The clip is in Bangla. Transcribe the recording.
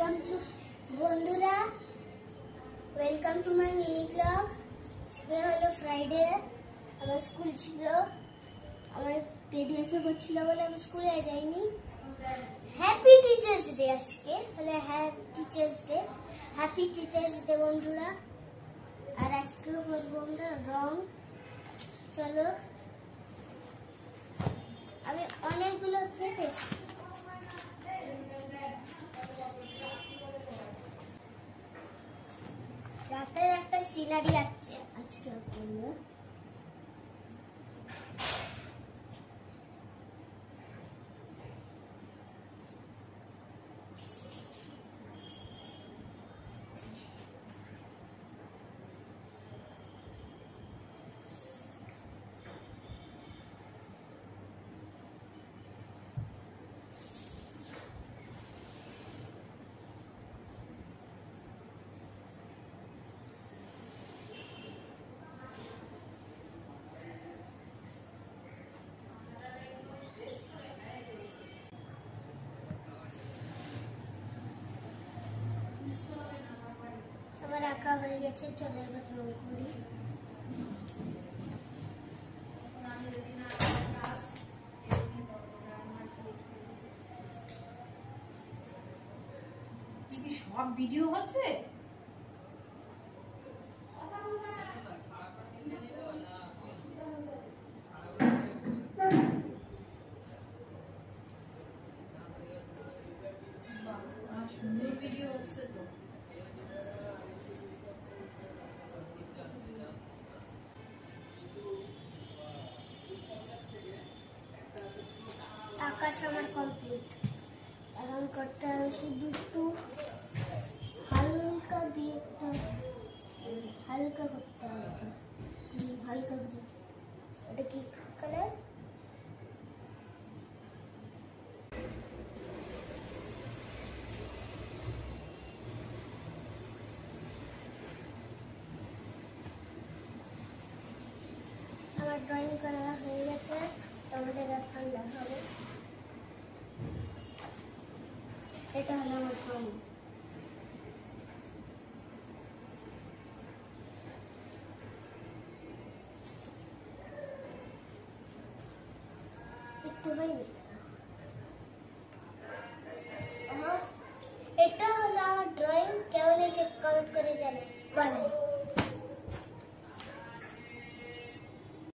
ওয়েলকাম টু বন্ধুরা, welcome to my mini blog. আজকে হলো ফ্রাইডে, আমার স্কুল ছিল, আমার পিডিএফে করছিল বলে আমি স্কুলে যাইনি। হ্যাপি টিচার্স ডে আজকে, হলো happy teachers day, happy teachers day বন্ধুরা। আর আজকে করবো আমরা রং। চলো, আমি অনেকগুলো কেটেছি। রাতের একটা সিনারি আছে আজকে করবো। আমার আঁকা হয়ে গেছে, চলে এবার রং করি। সব ভিডিও হচ্ছে। সুন্দর ভিডিও হচ্ছে তো। আকাশ আমার কমপ্লিট। এখন করতে হবে শুধু একটু হালকা দিয়ে, একটু হালকা করতে হবে, হালকা দিয়ে। এটা কি কালার? আমার ড্রয়িং করা হয়ে গেছে, তোমাদের এখন দেখাবো। এটা হলো আমার ড্রয়িং। একটু হয়নি। এটা হলো আমার ড্রয়িং। কেমন হয়েছে কমেন্ট করে জানাই। বাই।